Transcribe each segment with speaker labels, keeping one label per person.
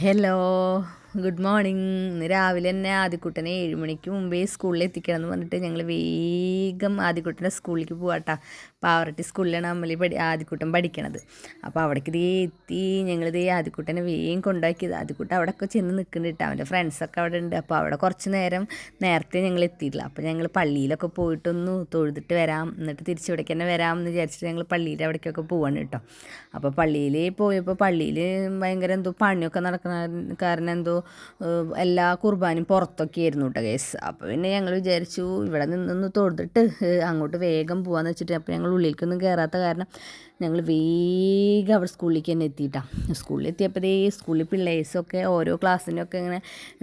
Speaker 1: Hello, good morning. ഇന്ന് രാവിലെ തന്നെ ആദിക്കുട്ടനെ 7 മണിക്ക് മുമ്പേ സ്കൂളിൽ എത്തിക്കണം എന്ന് പറഞ്ഞിട്ട് ഞങ്ങൾ വേഗം ആദിക്കുട്ടനെ സ്കൂളിലേക്ക് പോകാട്ടാ. പാവറട്ടി സ്കൂളിലാണ് ആദിക്കുട്ടൻ പഠിക്കണത്. അപ്പോൾ അവിടേക്ക് ഇതേ എത്തി. ഞങ്ങളിതേ ആദിക്കുട്ടനെ വേഗം കൊണ്ടാക്കിയത്. ആദിക്കുട്ടൻ അവിടെയൊക്കെ ചെന്ന് നിൽക്കുന്നുണ്ട്. അവൻ്റെ ഫ്രണ്ട്സൊക്കെ അവിടെ ഉണ്ട്. അപ്പോൾ അവിടെ കുറച്ച് നേരത്തെ ഞങ്ങൾ എത്തിയിട്ടില്ല. അപ്പോൾ ഞങ്ങൾ പള്ളിയിലൊക്കെ പോയിട്ടൊന്ന് തൊഴുതിട്ട് വരാം, എന്നിട്ട് തിരിച്ചിവിടേക്ക് തന്നെ വരാം എന്ന് വിചാരിച്ചിട്ട് ഞങ്ങൾ പള്ളിയിൽ അവിടേക്കൊക്കെ പോവാണ് കേട്ടോ. അപ്പോൾ പള്ളിയിൽ പോയപ്പോൾ പള്ളിയിൽ ഭയങ്കര എന്തോ പണിയൊക്കെ നടക്കുന്ന കാരണം എന്തോ എല്ലാ കുർബാനയും പുറത്തൊക്കെ ആയിരുന്നു കേട്ടോ കേസ്. അപ്പോൾ പിന്നെ ഞങ്ങൾ വിചാരിച്ചു ഇവിടെ നിന്നൊന്ന് തൊഴുതിട്ട് അങ്ങോട്ട് വേഗം പോകാമെന്ന് വെച്ചിട്ട്. അപ്പോൾ ഞങ്ങൾ ഉള്ളിലേക്കൊന്നും കയറാത്ത കാരണം ഞങ്ങൾ വേഗം അവിടെ സ്കൂളിലേക്ക് തന്നെ എത്തിയിട്ടാണ്. സ്കൂളിലെത്തിയപ്പോഴേ സ്കൂളിൽ പിള്ളേഴ്സൊക്കെ ഓരോ ക്ലാസ്സിനൊക്കെ ഇങ്ങനെ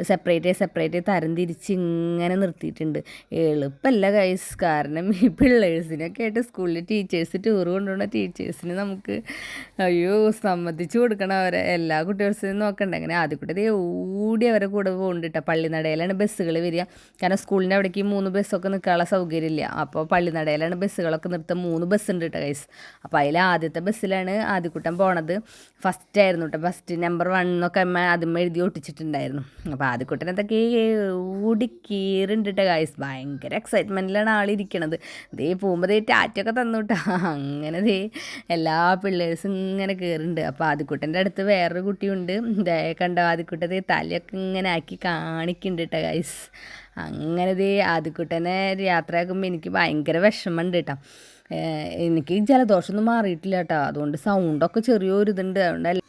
Speaker 1: സെപ്പറേറ്റ് തരം തിരിച്ച് ഇങ്ങനെ നിർത്തിയിട്ടുണ്ട്. എളുപ്പമല്ല ഗൈസ്, കാരണം ഈ പിള്ളേഴ്സിനൊക്കെ ആയിട്ട് സ്കൂളിൽ ടീച്ചേഴ്സ് ടൂർ കൊണ്ടുപോകുന്ന ടീച്ചേഴ്സിന് നമുക്ക് അയ്യോ സമ്മതിച്ചു കൊടുക്കണം. അവരെ എല്ലാ കുട്ടികൾസിനും നോക്കണ്ടേ. അങ്ങനെ ആദ്യക്കൂട്ടതേ ഓടി അവരെ കൂടെ പോകുന്നുണ്ട്. പള്ളിനടയിലാണ് ബസ്സുകൾ വരിക. കാരണം സ്കൂളിൻ്റെ അവിടേക്ക് 3 ബസ്സൊക്കെ നിൽക്കാനുള്ള സൗകര്യമില്ല. അപ്പോൾ പള്ളിനടയിലാണ് ബസ്സുകളൊക്കെ നിർത്തുക. 3 ബസ്സുണ്ട് കേട്ടോ ഗൈസ്. അപ്പോൾ അതിൽ ആദ്യത്തെ ബസ്സിലാണ് ആദ്യക്കൂട്ടം പോണത്. ഫസ്റ്റ് ആയിരുന്നു കേട്ടോ. ഫസ്റ്റ് നമ്പർ 1 എന്നൊക്കെ അമ്മ അതുമ്മ എഴുതി ഒട്ടിച്ചിട്ടുണ്ടായിരുന്നു. അപ്പോൾ ആദ്യക്കൂട്ടൻ എന്തൊക്കെ ഓടി കയറുണ്ട് കേട്ടോ ഗൈസ്. ഭയങ്കര എക്സൈറ്റ്മെൻറ്റിലാണ് ആളിരിക്കണത്. ദേ പോകുമ്പോൾ ദേ ടാറ്റൊക്കെ തന്നു കേട്ടോ. അങ്ങനെ ദേ എല്ലാ പിള്ളേഴ്സും ഇങ്ങനെ കയറുന്നുണ്ട്. അപ്പോൾ ആദ്യക്കുട്ടൻ്റെ അടുത്ത് വേറൊരു കുട്ടിയുണ്ട്. ദേ കണ്ടോ, ആദ്യക്കുട്ടത്തെ തലയൊക്കെ ഇങ്ങനെ ആക്കി കാണിക്കുന്നുണ്ട് കേട്ടോ ഗൈസ്. അങ്ങനെ ദേ ആദ്യക്കുട്ടനെ യാത്രയാക്കുമ്പോൾ എനിക്ക് ഭയങ്കര വിഷമമുണ്ട് കേട്ടോ. എനിക്ക് ജലദോഷമൊന്നും മാറിയിട്ടില്ല കേട്ടോ. അതുകൊണ്ട് സൗണ്ടൊക്കെ ചെറിയൊരു ഇതുണ്ട്. അതുകൊണ്ട്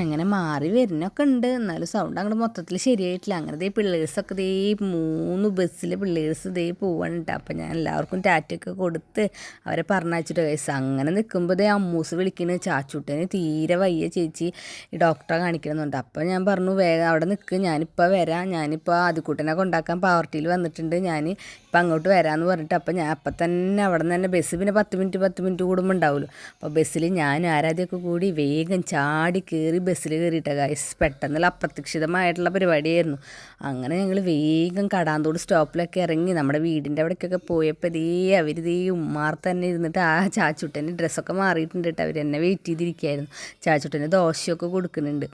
Speaker 1: അങ്ങനെ മാറി വരുന്നൊക്കെ ഉണ്ട്, എന്നാലും സൗണ്ട് അങ്ങോട്ട് മൊത്തത്തിൽ ശരിയായിട്ടില്ല. അങ്ങനെ ദേ പിള്ളേഴ്സൊക്കെ ദേ 3 ബസ്സിൽ പിള്ളേഴ്സ് ദേ പോവാണ് കേട്ടോ. അപ്പം ഞാൻ എല്ലാവർക്കും ടാറ്റയൊക്കെ കൊടുത്ത് അവരെ പറഞ്ഞയച്ചിട്ട് ഗൈസ്. അങ്ങനെ നിൽക്കുമ്പോൾ ദേ അമ്മൂസ് വിളിക്കുന്നത്, ചാച്ചൂട്ടന് തീരെ വയ്യ ചേച്ചി, ഈ ഡോക്ടറെ കാണിക്കണമെന്നുണ്ട്. അപ്പോൾ ഞാൻ പറഞ്ഞു വേഗം അവിടെ നിൽക്ക്, ഞാനിപ്പോൾ വരാം, ഞാനിപ്പോൾ ആദ്യക്കൂട്ടനെ കൊണ്ടാക്കാൻ പാവർട്ടിയിൽ വന്നിട്ടുണ്ട്, ഞാൻ ഇപ്പം അങ്ങോട്ട് വരാമെന്ന് പറഞ്ഞിട്ട്. അപ്പോൾ ഞാൻ അപ്പം തന്നെ അവിടെ നിന്ന് തന്നെ ബസ് പിന്നെ 10 മിനിറ്റ് കൂടുമ്പോൾ ഉണ്ടാവുമല്ലോ. അപ്പോൾ ബസ്സിൽ ഞാൻ ആരാധ്യമൊക്കെ കൂടി വേഗം ചാടി കയറി ബസ്സിൽ കയറിയിട്ട ഗൈസ്. പെട്ടെന്നുള്ള അപ്രതീക്ഷിതമായിട്ടുള്ള പരിപാടിയായിരുന്നു. അങ്ങനെ ഞങ്ങൾ വേഗം കടാന്തോട് സ്റ്റോപ്പിലൊക്കെ ഇറങ്ങി നമ്മുടെ വീടിൻ്റെ അവിടേക്കൊക്കെ പോയപ്പോൾ അവർ ഉമ്മാർ തന്നെ ഇരുന്നിട്ട് ആ ചാച്ചുട്ടൻ്റെ ഡ്രസ്സൊക്കെ മാറിയിട്ടുണ്ട് കേട്ടോ. അവർ എന്നെ വെയിറ്റ് ചെയ്തിരിക്കുകയായിരുന്നു. ചാച്ചുട്ടന് ദോശയൊക്കെ കൊടുക്കുന്നുണ്ട്.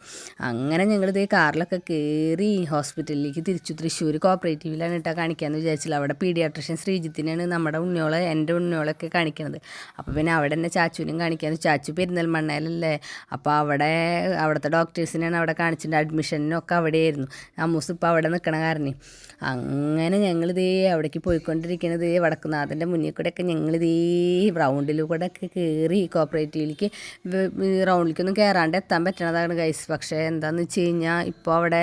Speaker 1: അങ്ങനെ ഞങ്ങൾ കാറിലൊക്കെ കയറി ഹോസ്പിറ്റലിലേക്ക് തിരിച്ചു. തൃശ്ശൂർ കോപ്പറേറ്റീവിലാണ് കേട്ടോ കാണിക്കാമെന്ന് വിചാരിച്ചില്ല. അവിടെ പീഡിയാട്രിഷ്യൻ ശ്രീജിത്തിനാണ് നമ്മുടെ ഉണ്ണിയോളെ എൻ്റെ ഉണ്ണിയോളൊക്കെ കാണിക്കുന്നത്. അപ്പോൾ പിന്നെ അവിടെ തന്നെ ചാച്ചുവിനും കാണിക്കാമെന്ന്. ചാച്ചു പെരിന്തൽമണ്ണയിലല്ലേ, അപ്പോൾ അവിടുത്തെ ഡോക്ടേഴ്സിനാണ് അവിടെ കാണിച്ചിട്ടുണ്ട്. അഡ്മിഷനൊക്കെ അവിടെയായിരുന്നു. അമ്മൂസ് ഇപ്പോൾ അവിടെ നിൽക്കണ കാരണം. അങ്ങനെ ഞങ്ങളിതേ അവിടേക്ക് പോയിക്കൊണ്ടിരിക്കുന്നത് വടക്കുന്നാഥൻ്റെ മുന്നിൽ കൂടെയൊക്കെ ഞങ്ങളിതേ റൗണ്ടിൽ കൂടെ ഒക്കെ കയറി കോപ്പറേറ്റീവിലേക്ക്. റൗണ്ടിലേക്കൊന്നും കയറാണ്ട് എത്താൻ പറ്റണതാണ് ഗൈസ്. പക്ഷേ എന്താണെന്ന് വെച്ച് കഴിഞ്ഞാൽ ഇപ്പോൾ അവിടെ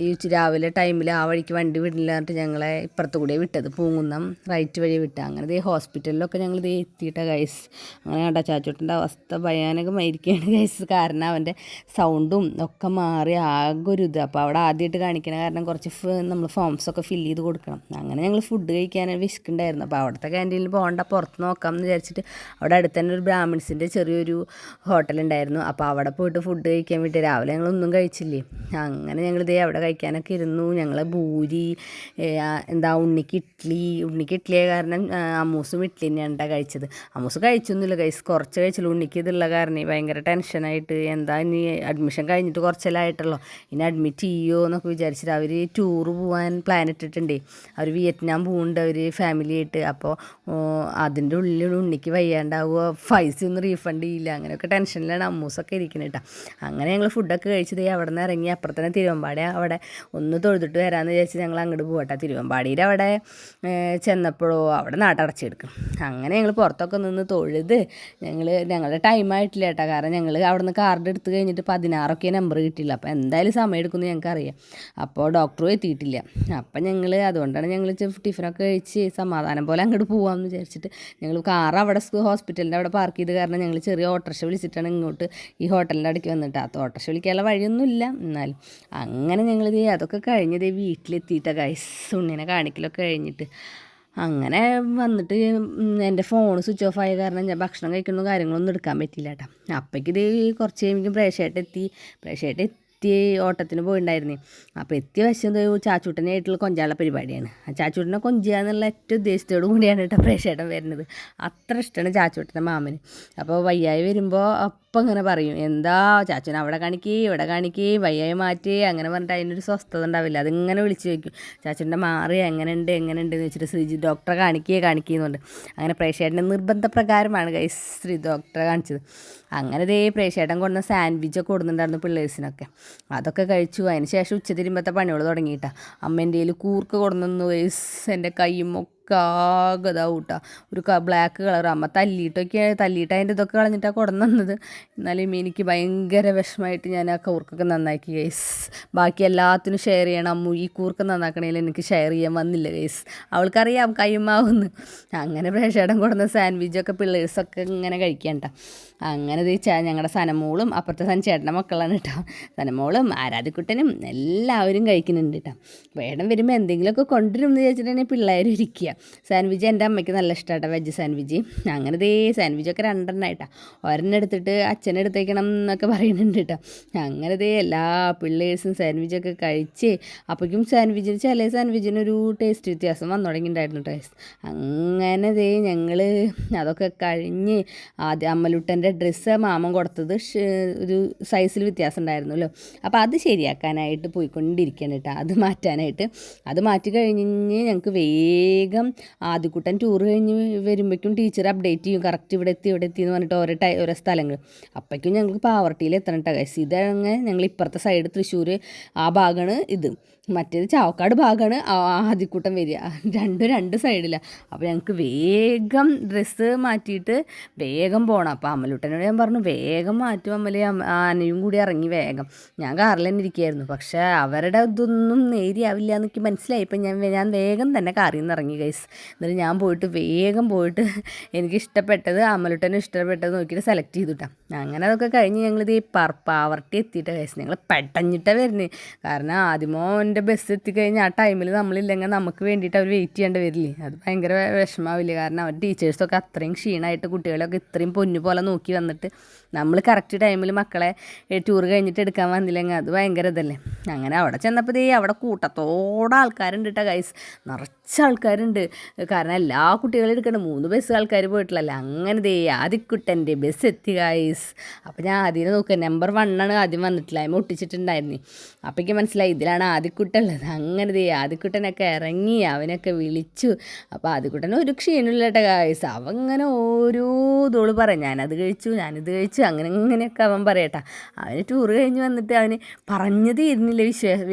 Speaker 1: ഈ രാവിലെ ടൈമിൽ ആ വഴിക്ക് വണ്ടി വിടില്ല എന്നിട്ട് ഞങ്ങളെ ഇപ്പുറത്ത് കൂടെ വിട്ടത്, പൂങ്കുന്നം റൈറ്റ് വഴി വിട്ടത്. അങ്ങനെ ദേ ഹോസ്പിറ്റലിലൊക്കെ ഞങ്ങൾ ദേ എത്തിയിട്ട ഗൈസ്. അങ്ങനെ കണ്ട ചാച്ചോട്ടൻ്റെ അവസ്ഥ ഭയാനകമായിരിക്കുകയാണ് ഗൈസ്. കാരണം അവൻ്റെ സൗണ്ടും ഒക്കെ മാറി ആകെ ഒരു ഇത്. അപ്പോൾ അവിടെ ആദ്യമായിട്ട് കാണിക്കണ കാരണം കുറച്ച് നമ്മൾ ഫോംസൊക്കെ ഫില്ല് ചെയ്ത് കൊടുക്കണം. അങ്ങനെ ഞങ്ങൾ ഫുഡ് കഴിക്കാനാണ് വിശക്കുണ്ടായിരുന്നു. അപ്പോൾ അവിടുത്തെ ക്യാൻറ്റീനിൽ പോകണ്ട, പുറത്ത് നോക്കാം എന്ന് വിചാരിച്ചിട്ട് അവിടെ അടുത്ത് തന്നെ ഒരു ബ്രാഹ്മിൺസിൻ്റെ ചെറിയൊരു ഹോട്ടലുണ്ടായിരുന്നു. അപ്പോൾ അവിടെ പോയിട്ട് ഫുഡ് കഴിക്കാൻ വേണ്ടി രാവിലെ ഞങ്ങളൊന്നും കഴിച്ചില്ലേ. അങ്ങനെ ഞങ്ങളിതേ അവിടെ കഴിക്കാനൊക്കെ ഇരുന്നു. ഞങ്ങൾ ഭൂരി, ഉണ്ണിക്ക് ഇഡ്ഡലിയായ കാരണം അമ്മൂസും ഇഡ്ഡലി തന്നെയാണ് കഴിച്ചത്. അമ്മൂസ് കഴിച്ചൊന്നുമില്ല ഗൈസ്, കുറച്ച് കഴിച്ചുള്ളൂ. ഉണ്ണിക്ക് ഇതുള്ള കാരണം ഭയങ്കര ടെൻഷനായിട്ട് എന്താ ഇനി അഡ്മിഷൻ കഴിഞ്ഞിട്ട് കുറച്ചെല്ലാം ആയിട്ടല്ലോ, ഇനി അഡ്മിറ്റ് ചെയ്യുമോ എന്നൊക്കെ വിചാരിച്ചിട്ട് അവർ ടൂറ് പോകാൻ പ്ലാൻ ഇട്ടിട്ടുണ്ടേ. അവർ വിയറ്റ്നാം പോകുന്നുണ്ട് അവർ ഫാമിലിയായിട്ട്. അപ്പോൾ അതിൻ്റെ ഉള്ളിൽ ഉണ്ണിക്ക് വയ്യാണ്ടാവുക, പൈസ ഒന്നും റീഫണ്ട് ചെയ്യില്ല, അങ്ങനെയൊക്കെ ടെൻഷനിലാണ് അമ്മൂസൊക്കെ ഇരിക്കുന്നത് കേട്ടോ. അങ്ങനെ ഞങ്ങൾ ഫുഡൊക്കെ കഴിച്ചത് അവിടെ നിന്ന് ഇറങ്ങി അപ്പുറത്തന്നെ തിരുവമ്പാടി അവിടെ ഒന്ന് തൊഴുതിട്ട് വരാമെന്ന് വിചാരിച്ച് ഞങ്ങൾ അങ്ങോട്ട് പോകട്ടെ. തിരുവമ്പാടിയിൽ അവിടെ ചെന്നപ്പോഴോ അവിടെ നാട്ടടച്ചെടുക്കും. അങ്ങനെ ഞങ്ങൾ പുറത്തൊക്കെ നിന്ന് തൊഴുത് ഞങ്ങളുടെ ടൈമായിട്ടില്ല കേട്ടോ. കാരണം ഞങ്ങൾ അവിടെ നിന്ന് കാർഡ് എടുത്ത് കഴിഞ്ഞിട്ട് 16 നമ്പർ കിട്ടിയില്ല. അപ്പോൾ എന്തായാലും സമയം എടുക്കുമെന്ന് ഞങ്ങൾക്കറിയാം. അപ്പോൾ ഡോക്ടറും എത്തിയിട്ടില്ല. അപ്പം അതുകൊണ്ടാണ് ഞങ്ങൾ ടിഫിനൊക്കെ കഴിച്ച് സമാധാനം പോലെ അങ്ങോട്ട് പോകാമെന്ന് വിചാരിച്ചിട്ട് ഞങ്ങൾ കാർ അവിടെ ഹോസ്പിറ്റലിൻ്റെ അവിടെ പാർക്ക് ചെയ്ത് കാരണം ഞങ്ങൾ ചെറിയ ഓട്ടോറിക്ഷ വിളിച്ചിട്ടാണ് ഇങ്ങോട്ട് ഈ ഹോട്ടലിൻ്റെ അടുക്ക് വന്നിട്ട്. ആ ഓട്ടോറിക്ഷ വിളിക്കാനുള്ള വഴിയൊന്നുമില്ല. എന്നാലും അങ്ങനെ ഞങ്ങളിത് അതൊക്കെ കഴിഞ്ഞത് വീട്ടിലെത്തിയിട്ട ഗൈസ്. ഉണ്ണിനെ കാണിക്കലൊക്കെ കഴിഞ്ഞിട്ട് അങ്ങനെ വന്നിട്ട് എൻ്റെ ഫോൺ സ്വിച്ച് ഓഫ് ആയ കാരണം ഞാൻ ഭക്ഷണം കഴിക്കുന്ന കാര്യങ്ങളൊന്നും എടുക്കാൻ പറ്റിയില്ല കേട്ടോ. അപ്പോഴേക്ക് ഇത് കുറച്ച് കഴിയുമ്പോൾ പ്രേക്ഷയായിട്ട് എത്തി. ഓട്ടത്തിന് പോയിണ്ടായിരുന്നേ. അപ്പോൾ എത്തിയ വശം ചാച്ചൂട്ടനായിട്ടുള്ള കൊഞ്ചാനുള്ള പരിപാടിയാണ്. ചാച്ചൂട്ടനെ കൊഞ്ചുക എന്നുള്ള ഏറ്റവും ഉദ്ദേശത്തോടു കൂടിയാണ് കേട്ടോ പ്രേക്ഷേട്ടൻ വരുന്നത്. അത്ര ഇഷ്ടമാണ് ചാച്ചൂട്ടൻ്റെ മാമന്. അപ്പോൾ വയ്യായി വരുമ്പോൾ അപ്പം ഇങ്ങനെ പറയും, എന്താ ചാച്ചൂനെ അവിടെ കാണിക്കേ ഇവിടെ കാണിക്കേ, വയ്യായി മാറ്റി അങ്ങനെ പറഞ്ഞിട്ട് അതിനൊരു സ്വസ്ഥത ഉണ്ടാവില്ല. അതിങ്ങനെ വിളിച്ച് വയ്ക്കും, ചാച്ചൂൻ്റെ മാറി എങ്ങനെയുണ്ട് എന്ന് വെച്ചിട്ട് ശ്രീജി ഡോക്ടറെ കാണിക്കുന്നുണ്ട്. അങ്ങനെ പ്രേക്ഷേട്ടൻ്റെ നിർബന്ധപ്രകാരമാണ് ഗൈസ് ശ്രീ ഡോക്ടറെ കാണിച്ചത്. അങ്ങനെ ദേ പ്രേക്ഷേട്ടൻ കൊണ്ടുവന്ന സാൻഡ്വിച്ചൊക്കെ കൊടുക്കുന്നുണ്ടായിരുന്നു പിള്ളേഴ്സിനൊക്കെ. അതൊക്കെ കഴിച്ചു. അതിന് ശേഷം ഉച്ചതിരിമ്പത്തെ പണികൾ തുടങ്ങിയിട്ടാണ്. അമ്മേൻ്റെ കയ്യിൽ കൂർക്ക് കൊടുന്നു ഗൈസ്. എൻ്റെ കൈയും ആകതാവൂട്ടാ ഒരു ബ്ലാക്ക് കളർ. അമ്മ തല്ലിയിട്ട് അതിൻ്റെ ഇതൊക്കെ കളഞ്ഞിട്ടാണ് കൊണ്ടുവന്നത്. എന്നാലും എനിക്ക് ഭയങ്കര വിഷമമായിട്ട് ഞാൻ ആ കൂർക്കൊക്കെ നന്നാക്കി ഗൈസ്. ബാക്കി എല്ലാത്തിനും ഷെയർ ചെയ്യണം. അമ്മു ഈ കൂർക്ക് നന്നാക്കണേൽ എനിക്ക് ഷെയർ ചെയ്യാൻ വന്നില്ല ഗൈസ്. അവൾക്കറിയാം കൈമാവുന്ന്. അങ്ങനെ പ്രേക്ഷേട്ടൻ കൊടുന്ന സാൻഡ്വിച്ചൊക്കെ പിള്ളേഴ്സൊക്കെ ഇങ്ങനെ കഴിക്കണ്ട. അങ്ങനെ ഞങ്ങളുടെ സനമോളും അപ്പുറത്തെ സഞ്ചേട്ടൻ്റെ മക്കളാണ് കേട്ടോ. സനമോളും ആരാധിക്കുട്ടനും എല്ലാവരും കഴിക്കുന്നുണ്ട് കേട്ടോ. വേണം വരുമ്പോൾ എന്തെങ്കിലുമൊക്കെ കൊണ്ടുവരും എന്ന് ചോദിച്ചിട്ടുണ്ടെങ്കിൽ പിള്ളേരും ഇരിക്കുക. സാൻഡ്വിച്ച് എൻ്റെ അമ്മയ്ക്ക് നല്ല ഇഷ്ടമായിട്ടോ, വെജ് സാൻഡ്വിച്ച്. അങ്ങനെ സാൻഡ്വിച്ചൊക്കെ 2 ആയിട്ടാണ്. ഒരെണ്ണം എടുത്തിട്ട് അച്ഛനെടുത്തേക്കണം എന്നൊക്കെ പറയുന്നുണ്ട് കേട്ടോ. അങ്ങനെ എല്ലാ പിള്ളേഴ്സും സാൻഡ്വിച്ചൊക്കെ കഴിച്ച് അപ്പോഴേക്കും ചില സാൻഡ്വിച്ചിനൊരു ടേസ്റ്റ് വ്യത്യാസം വന്നു തുടങ്ങിയിട്ടുണ്ടായിരുന്നു ടേസ്റ്റ്. അങ്ങനെ ഞങ്ങൾ അതൊക്കെ കഴിഞ്ഞ് ആദ്യം അമ്മലുട്ടൻ്റെ ഡ്രസ്സ് മാമൻ കൊടുത്തത് ഒരു സൈസിൽ വ്യത്യാസം ഉണ്ടായിരുന്നല്ലോ. അപ്പോൾ അത് ശരിയാക്കാനായിട്ട് പോയിക്കൊണ്ടിരിക്കുകയാണ് കേട്ടോ. അത് മാറ്റാനായിട്ട് അത് മാറ്റി കഴിഞ്ഞ് ഞങ്ങൾക്ക് വേഗം ആദ്യക്കുട്ടൻ ടൂർ കഴിഞ്ഞ് വരുമ്പോഴേക്കും ടീച്ചർ അപ്ഡേറ്റ് ചെയ്യും, കറക്റ്റ് ഇവിടെ എത്തി എന്ന് പറഞ്ഞിട്ട് ഓരോ സ്ഥലങ്ങൾ. അപ്പോഴേക്കും ഞങ്ങൾക്ക് പാവർട്ടിയിൽ എത്തണം കേട്ടോ ഗൈസ്. ഇതങ്ങനെ ഞങ്ങൾ ഇപ്പുറത്തെ സൈഡ് തൃശ്ശൂർ ആ ഭാഗമാണ് ഇത്. മറ്റേത് ചാവക്കാട് ഭാഗമാണ് ആദ്യക്കൂട്ടം വരിക. രണ്ട് സൈഡിലാണ്. അപ്പോൾ ഞങ്ങൾക്ക് വേഗം ഡ്രസ്സ് മാറ്റിയിട്ട് വേഗം പോകണം. അപ്പോൾ അമ്മലുട്ടനോട് ഞാൻ പറഞ്ഞു, വേഗം മാറ്റും അമ്മലേ, ആനയും കൂടി ഇറങ്ങി വേഗം. ഞാൻ കാറിൽ തന്നെ ഇരിക്കുകയായിരുന്നു. പക്ഷേ അവരുടെ ഇതൊന്നും നേരിയാവില്ല എന്നൊക്കെ മനസ്സിലായി. ഇപ്പം ഞാൻ വേഗം തന്നെ കാറിൽ നിന്ന് ഇറങ്ങി ഗൈസ്. എന്നിട്ട് ഞാൻ വേഗം പോയിട്ട് എനിക്ക് ഇഷ്ടപ്പെട്ടത് അമ്മലുട്ടനും ഇഷ്ടപ്പെട്ടത് നോക്കിയിട്ട് സെലക്ട് ചെയ്തിട്ടാണ്. അങ്ങനെ അതൊക്കെ കഴിഞ്ഞ് ഞങ്ങളിത് പാവർട്ടി എത്തിയിട്ട് ഗൈസ്. ഞങ്ങൾ പെട്ടഞ്ഞിട്ടാണ് വരുന്നത്. കാരണം ആദ്യമോൻ്റെ ബസ് എത്തിക്കഴിഞ്ഞാൽ ആ ടൈമിൽ നമ്മളില്ലെങ്കിൽ നമുക്ക് വേണ്ടിയിട്ട് അവർ വെയിറ്റ് ചെയ്യേണ്ടി വരില്ലേ. അത് ഭയങ്കര വിഷമാവില്ലേ. കാരണം അവർ ടീച്ചേഴ്സൊക്കെ അത്രയും ക്ഷീണമായിട്ട് കുട്ടികളെയൊക്കെ ഇത്രയും പൊന്നു പോലെ നോക്കി വന്നിട്ട് നമ്മൾ കറക്റ്റ് ടൈമിൽ മക്കളെ ടൂർ കഴിഞ്ഞിട്ട് എടുക്കാൻ വന്നില്ലെങ്കിൽ അത് ഭയങ്കര ഇതല്ലേ. അങ്ങനെ അവിടെ ചെന്നപ്പോൾ അവിടെ കൂട്ടത്തോടെ ആൾക്കാരുണ്ട് കേട്ടോ ഗൈസ്. നിറച്ച ആൾക്കാരുണ്ട്. കാരണം എല്ലാ കുട്ടികളും എടുക്കണം. 3 ബസ് ആൾക്കാർ പോയിട്ടില്ലല്ലോ. അങ്ങനെ ആദ്യക്കുട്ടൻ്റെ ബസ് എത്തി ഗൈസ്. അപ്പോൾ ഞാൻ ആദ്യം നോക്കുക, നമ്പർ 1 ആദ്യം വന്നിട്ടില്ല, അതിന് ഒട്ടിച്ചിട്ടുണ്ടായിരുന്നു. അപ്പോഴേക്കും മനസ്സിലായി ഇതിലാണ് ആദ്യക്കുട്ടുള്ളത്. അങ്ങനെ ആദ്യക്കുട്ടനൊക്കെ ഇറങ്ങി അവനൊക്കെ വിളിച്ചു. അപ്പോൾ ആദ്യക്കുട്ടന് ഒരു ക്ഷീണമില്ല കേട്ടോ ഗൈസ്. അവൻ ഇങ്ങനെ ഓരോ ഇതോള് പറയും, ഞാനത് ഞാനിത് കഴിച്ചു, അങ്ങനെയൊക്കെ അവൻ പറയട്ടാ. അവന് ടൂർ കഴിഞ്ഞ് വന്നിട്ട് അവന് പറഞ്ഞു തീരുന്നില്ല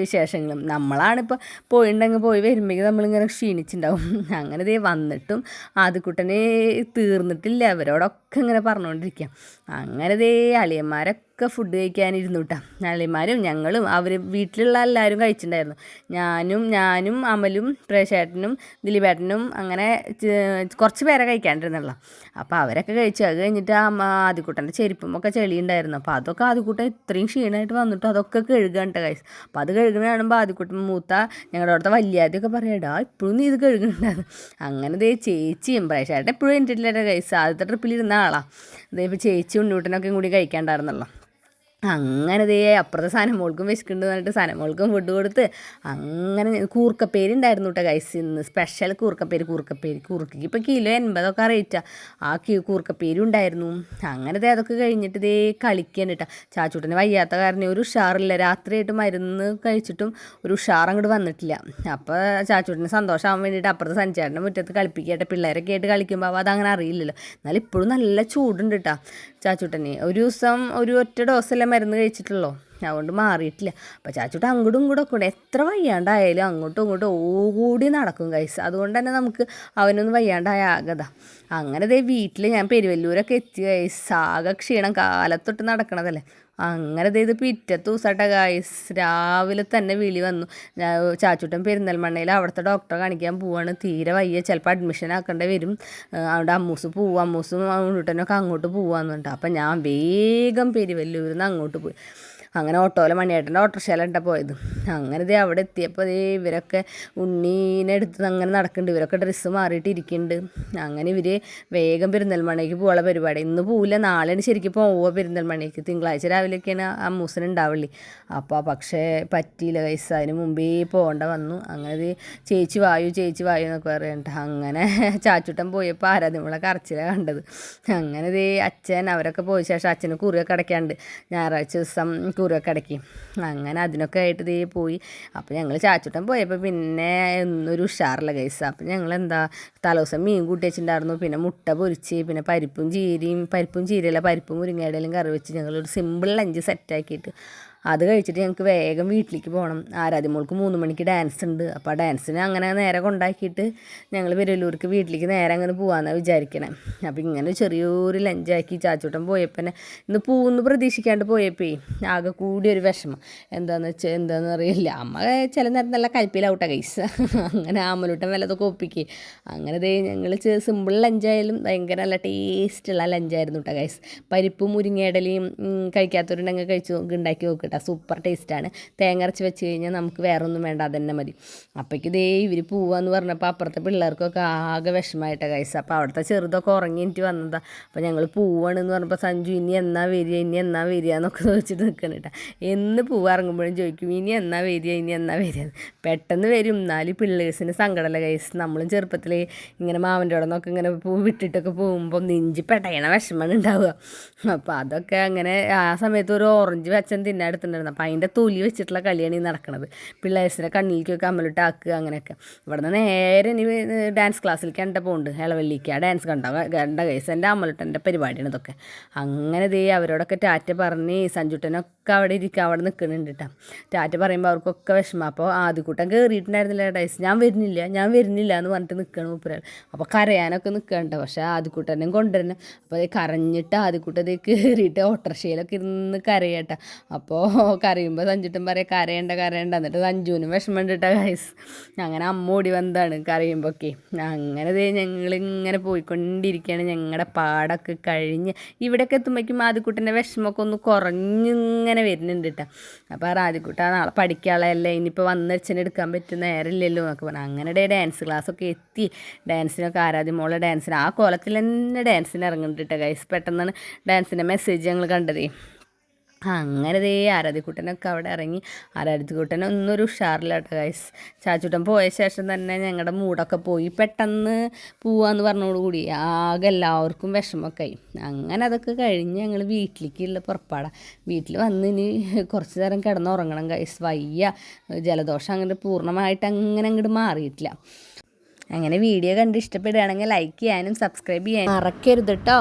Speaker 1: വിശേഷങ്ങളും. നമ്മളാണിപ്പോൾ പോയി വരുമ്പോഴേക്കും നമ്മളിങ്ങനെ ക്ഷീണിച്ചിട്ടുണ്ടാവും. അങ്ങനെ വന്നിട്ടും ആദ്യക്കുട്ടനെ തീർന്നിട്ടില്ല. അവരോടൊക്കെ ഇങ്ങനെ പറഞ്ഞുകൊണ്ടിരിക്കാം. അങ്ങനെ അളിയന്മാരൊക്കെ ഫുഡ് കഴിക്കാനിരുന്നു കേട്ടോ. അളിയന്മാരും ഞങ്ങളും അവർ വീട്ടിലുള്ള എല്ലാവരും കഴിച്ചിട്ടുണ്ടായിരുന്നു. ഞാനും അമലും പ്രേക്ഷേട്ടനും ദിലീപേട്ടനും അങ്ങനെ കുറച്ച് പേരെ കഴിക്കാണ്ടിരുന്നുള്ള. അപ്പോൾ അവരൊക്കെ കഴിച്ചു. അത് കഴിഞ്ഞിട്ട് ആദ്യക്കുട്ടൻ്റെ ചെരുപ്പും ഒക്കെ ചെളിയുണ്ടായിരുന്നു. അപ്പോൾ അതൊക്കെ ആദ്യക്കുട്ടൻ ഇത്രയും ക്ഷീണമായിട്ട് വന്നിട്ട് അതൊക്കെ കഴുകാൻ കേട്ടോ ഗൈസ്. അപ്പോൾ അത് കഴുകണ കാണുമ്പോൾ ആദ്യക്കുട്ടൻ മൂത്ത ഞങ്ങളുടെ അവിടുത്തെ വലിയാദ്യമൊക്കെ പറയടാ ഇപ്പോഴും നീ ഇത് കഴുകുന്നുണ്ടായിരുന്നു. അങ്ങനെ ചേച്ചിയും പ്രേക്ഷേട്ടൻ എപ്പോഴും എനിട്ടില്ല ഗൈസ്. ആദ്യത്തെ ട്രിപ്പിലിരുന്ന ആളാണ്. ഇപ്പോൾ ചേച്ചി ഉണ്ണൂട്ടനൊക്കെ കൂടി കഴിക്കാണ്ടായിരുന്നല്ലോ. അങ്ങനെ അപ്പുറത്തെ സനമോൾക്കും വിശക്കുന്നുണ്ട് പറഞ്ഞിട്ട് സനമോൾക്കും ഫുഡ് കൊടുത്ത് അങ്ങനെ കൂർക്കപ്പേരി ഉണ്ടായിരുന്നു കേട്ടോ ഗൈസ്. ഇന്ന് സ്പെഷ്യൽ കൂർക്കയ്ക്ക് ഇപ്പോൾ കിലോ 80 റേറ്റാണ്. ആ കൂർക്കപ്പേരി ഉണ്ടായിരുന്നു. അങ്ങനെ അതൊക്കെ കഴിഞ്ഞിട്ട് കളിക്കാൻ കേട്ടോ. ചാച്ചൂട്ടന് വയ്യാത്ത കാരണം ഒരു ഉഷാറില്ല. രാത്രിയായിട്ട് മരുന്ന് കഴിച്ചിട്ടും ഒരു ഉഷാർ അങ്ങോട്ട് വന്നിട്ടില്ല. അപ്പോൾ ചാച്ചൂട്ടന് സന്തോഷമാകാൻ വേണ്ടിയിട്ട് അപ്പുറത്തെ സഞ്ചാരൻ്റെ മുറ്റത്ത് കളിപ്പിക്കട്ടെ. പിള്ളേരൊക്കെ ആയിട്ട് കളിക്കുമ്പോൾ അതങ്ങനെ അറിയില്ലല്ലോ. എന്നാലും ഇപ്പോഴും നല്ല ചൂടുണ്ട് കേട്ടോ ചാച്ചൂട്ടന്. ഒരു ദിവസം ഒറ്റ ഡോസെല്ലാം മരുന്ന് കഴിച്ചിട്ടുള്ളൂ. അതുകൊണ്ട് മാറിയിട്ടില്ല. അപ്പോൾ ചാച്ചൂട്ടൻ അങ്ങോട്ടും ഇങ്ങോട്ടും ഒക്കെ എത്ര വയ്യാണ്ടായാലും അങ്ങോട്ടും ഇങ്ങോട്ടും ഓടി നടക്കും ഗൈസ്. അതുകൊണ്ട് തന്നെ നമുക്ക് അവനൊന്നും വയ്യാണ്ടായ ആകത. അങ്ങനെ വീട്ടിൽ ഞാൻ പെരുവല്ലൂരൊക്കെ എത്തി ഗൈസ്. ആകെ ക്ഷീണം, കാലത്തൊട്ട് നടക്കണതല്ലേ. അങ്ങനെ ഇത് പിറ്റത്തെ ദിവസമായിട്ടാ ഗൈസ്. രാവിലെ തന്നെ വിളി വന്നു, ചാച്ചൂട്ടൻ പെരിന്തൽമണ്ണയിൽ അവിടുത്തെ ഡോക്ടറെ കാണിക്കാൻ പോവാണ്, തീരെ വയ്യ, ചിലപ്പോൾ അഡ്മിഷൻ ആക്കേണ്ടി വരും, അവിടെ അമ്മൂസും ഉണ്ണൂട്ടനൊക്കെ അങ്ങോട്ട് പോവാന്നുണ്ട്. അപ്പം ഞാൻ വേഗം പെരുവല്ലൂരിൽ നിന്ന് അങ്ങോട്ട് പോയി. അങ്ങനെ ഓട്ടോയിൽ മണിയേട്ടൻ്റെ ഓട്ടോറിക്ഷയിലാണ് പോയത്. അങ്ങനെ ദേ അവിടെ എത്തിയപ്പോൾ ദേ ഇവരൊക്കെ ഉണ്ണീനെ എടുത്ത് അങ്ങനെ നടക്കുന്നുണ്ട്. ഇവരൊക്കെ ഡ്രസ്സ് മാറിയിട്ട് ഇരിക്കുന്നുണ്ട്. അങ്ങനെ ഇവർ വേഗം പെരിന്തൽമണ്ണയ്ക്ക് പോകാനുള്ള പരിപാടി. ഇന്ന് പോവില്ല, നാളെയാണ് ശരിക്കും പോവുക പെരിന്തൽമണ്ണയ്ക്ക്. തിങ്കളാഴ്ച രാവിലെയൊക്കെയാണ് അമ്മൂസന് ഉണ്ടാവുള്ളി. അപ്പോൾ പക്ഷേ പറ്റിയില്ല ഗൈസ്, അതിന് മുമ്പേ പോകേണ്ട വന്നു. അങ്ങനെ ചേച്ചി വായു എന്നൊക്കെ പറയണ്ട. അങ്ങനെ ചാച്ചുട്ടൻ പോയപ്പോൾ ആരാധ്യമളെ കരച്ചിലാണ് കണ്ടത്. അങ്ങനെ അച്ഛൻ അവരൊക്കെ പോയ ശേഷം അച്ഛന് കുറിയൊക്കെ അടയ്ക്കാണ്ട്, ഞായറാഴ്ച ദിവസം കുറിയൊക്കെ അടയ്ക്കി. അങ്ങനെ അതിനൊക്കെ ആയിട്ട് പോയി. അപ്പോൾ ഞങ്ങൾ ചാച്ചുട്ടൻ പോയപ്പോൾ പിന്നെ ഒരു ഉഷാറില്ല ഗൈസ്. അപ്പോൾ ഞങ്ങൾ തലേദിവസം മീൻ കൂട്ടി വെച്ചിട്ടുണ്ടായിരുന്നു. പിന്നെ മുട്ട പൊരിച്ച്, പിന്നെ പരിപ്പും ചീരയല്ല പരിപ്പും മുരിങ്ങയുടെയും കറി വെച്ച് ഞങ്ങളൊരു സിമ്പിൾ ലഞ്ച് സെറ്റാക്കിയിട്ട് അത് കഴിച്ചിട്ട് ഞങ്ങൾക്ക് വേഗം വീട്ടിലേക്ക് പോകണം. ആരാധ്യമോൾക്ക് 3 മണിക്ക് ഡാൻസ് ഉണ്ട്. അപ്പോൾ ആ ഡാൻസിന് അങ്ങനെ നേരെ കൊണ്ടാക്കിയിട്ട് ഞങ്ങൾ പെരലൂർക്ക് വീട്ടിലേക്ക് നേരെ അങ്ങനെ പോകാമെന്നാണ് വിചാരിക്കണേ. അപ്പോൾ ഇങ്ങനെ ചെറിയൊരു ലഞ്ചാക്കി ചാച്ചൂട്ടൻ പോയപ്പോൾ തന്നെ ഇന്ന് പൂന്ന് പ്രതീക്ഷിക്കാണ്ട് പോയപ്പോൾ ആകെ കൂടിയൊരു വിഷമം. എന്താണെന്ന് അറിയില്ല. അമ്മ ചില നേരം നല്ല കൽപ്പിലാവട്ടെ ഗൈസ്. അങ്ങനെ ആമലൂട്ടൻ വല്ലതൊക്കെ ഒപ്പിക്കുക. അങ്ങനെ ഞങ്ങൾ സിമ്പിൾ ലഞ്ചായാലും ഭയങ്കര നല്ല ടേസ്റ്റുള്ള ലഞ്ചായിരുന്നു കേട്ടോ ഗൈസ്. പരിപ്പും മുരിങ്ങയിടലയും കഴിക്കാത്തവരുണ്ടെങ്കിൽ ഉണ്ടാക്കി നോക്കുക കേട്ടോ. സൂപ്പർ ടേസ്റ്റാണ്. തേങ്ങ അരച്ച് വെച്ച് കഴിഞ്ഞാൽ നമുക്ക് വേറെ ഒന്നും വേണ്ട, അതന്നെ മതി. അപ്പോഴേക്ക് ഇവർ പോവാന്ന് പറഞ്ഞപ്പോൾ അപ്പുറത്തെ പിള്ളേർക്കൊക്കെ ആകെ വിഷമമായിട്ടാണ് ഗൈസ്. അപ്പോൾ അവിടുത്തെ ചെറുതൊക്കെ ഉറങ്ങിയിട്ട് വന്നതാണ്. അപ്പോൾ ഞങ്ങൾ പോവാണെന്ന് പറഞ്ഞപ്പോൾ സഞ്ജു ഇനി എന്നാ വരിക എന്നൊക്കെ ചോദിച്ചിട്ട് നിൽക്കണം കേട്ടോ. എന്ന് ഇറങ്ങുമ്പോഴും ചോദിക്കും ഇനി എന്നാ വരിക. പെട്ടെന്ന് വരും. എന്നാലും പിള്ളേഴ്സിന് സങ്കടമല്ല ഗൈസ്. നമ്മളും ചെറുപ്പത്തിൽ ഇങ്ങനെ മാമൻ്റെ അവിടെ നിന്നൊക്കെ ഇങ്ങനെ വിട്ടിട്ടൊക്കെ പോകുമ്പോൾ നെഞ്ചി പെടയണ വിഷമമാണ് ഉണ്ടാവുക. അപ്പോൾ അതൊക്കെ അങ്ങനെ ആ സമയത്ത് ഒരു ഓറഞ്ച് വെച്ചൻ എടുത്തിട്ടുണ്ടായിരുന്നു. അപ്പോൾ അതിൻ്റെ തൊലി വെച്ചിട്ടുള്ള കളിയാണ് ഈ നടക്കുന്നത്. പിള്ളേഴ്സിനെ കണ്ണിലേക്കൊക്കെ അമ്മലിട്ട് ആക്കുക അങ്ങനെയൊക്കെ. ഇവിടെ നിന്ന് നേരെ ഇനി ഡാൻസ് ക്ലാസ്സിലേക്ക് പോകുന്നുണ്ട് ഇളവള്ളിക്ക്. ആ ഡാൻസ് കണ്ട കേസ് എൻ്റെ അമ്മലിട്ടൻ്റെ പരിപാടിയാണ് ഇതൊക്കെ. അങ്ങനെ അവരോടൊക്കെ ടാറ്റ പറഞ്ഞ് സഞ്ജുട്ടനൊക്കെ അവിടെ നിൽക്കുന്നുണ്ട് കേട്ടോ. ടാറ്റ പറയുമ്പോൾ അവർക്കൊക്കെ വിഷമം. അപ്പോൾ ആദ്യക്കൂട്ടം കയറിയിട്ടുണ്ടായിരുന്നില്ല ഡേസ്. ഞാൻ വരുന്നില്ല എന്ന് പറഞ്ഞിട്ട് നിൽക്കണം മൂപ്പരാൾ. അപ്പോൾ കരയാനൊക്കെ നിൽക്കണ്ട. പക്ഷേ ആദ്യക്കൂട്ടനെയും കൊണ്ടുവരണം. അപ്പോൾ കരഞ്ഞിട്ട് ആദ്യക്കൂട്ടത് കയറിയിട്ട് ഓട്ടോറിക്ഷയിലൊക്കെ ഇരുന്ന് കരയട്ടെ. അപ്പോൾ കരയുമ്പോൾ സഞ്ജുട്ടൻ പറയാം കരയണ്ട. എന്നിട്ട് സഞ്ജുവിനും വിഷമമുണ്ട് കേട്ടോ ഗൈസ്. അങ്ങനെ അമ്മ ഓടി വന്നതാണ് കരയുമ്പോൾ ഒക്കെ. അങ്ങനെ ഞങ്ങളിങ്ങനെ പോയിക്കൊണ്ടിരിക്കുകയാണ്. ഞങ്ങളുടെ പാടൊക്കെ കഴിഞ്ഞ് ഇവിടെയൊക്കെ എത്തുമ്പോഴേക്കും ആദ്യക്കുട്ടൻ്റെ വിഷമമൊക്കെ ഒന്ന് കുറഞ്ഞിങ്ങനെ വരുന്നുണ്ട് കേട്ടോ. അപ്പോൾ ആദ്യക്കുട്ട നാളെ പഠിക്കാനുള്ളതല്ലേ, ഇനിയിപ്പോൾ വന്ന് അച്ഛനെടുക്കാൻ പറ്റുന്ന നേരമില്ലല്ലോ എന്നൊക്കെ പറഞ്ഞു. അങ്ങനെ ഡാൻസ് ക്ലാസ്സൊക്കെ എത്തി. ഡാൻസിനൊക്കെ ആരാധ്യമോളെ ഡാൻസിന് ആ കോലത്തിൽ തന്നെ ഡാൻസിന് ഇറങ്ങുന്നുണ്ട് കേട്ടോ ഗൈസ്. പെട്ടെന്നാണ് ഡാൻസിൻ്റെ മെസ്സേജ് ഞങ്ങൾ കണ്ടതേ. അങ്ങനെ ആരാധ്യക്കുട്ടനൊക്കെ അവിടെ ഇറങ്ങി. ആരാധ്യക്കുട്ടനൊന്നൊരു ഉഷാറില്ല കേട്ടോ ഗൈസ്. ചാച്ചുട്ടൻ പോയ ശേഷം തന്നെ ഞങ്ങളുടെ മൂടൊക്കെ പോയി. പെട്ടെന്ന് പോവാന്ന് പറഞ്ഞോടുകൂടി ആകെ എല്ലാവർക്കും വിഷമമൊക്കെ ആയി. അങ്ങനെ അതൊക്കെ കഴിഞ്ഞ് ഞങ്ങൾ വീട്ടിലേക്കുള്ള പുറപ്പാടാണ്. വീട്ടിൽ വന്ന് ഇനി കുറച്ച് നേരം കിടന്നുറങ്ങണം ഗൈസ്. വയ്യ, ജലദോഷം അങ്ങനെ പൂർണ്ണമായിട്ട് അങ്ങോട്ട് മാറിയിട്ടില്ല. അങ്ങനെ വീഡിയോ കണ്ട് ഇഷ്ടപ്പെടുകയാണെങ്കിൽ ലൈക്ക് ചെയ്യാനും സബ്സ്ക്രൈബ് ചെയ്യാനും മറക്കരുത് കേട്ടോ.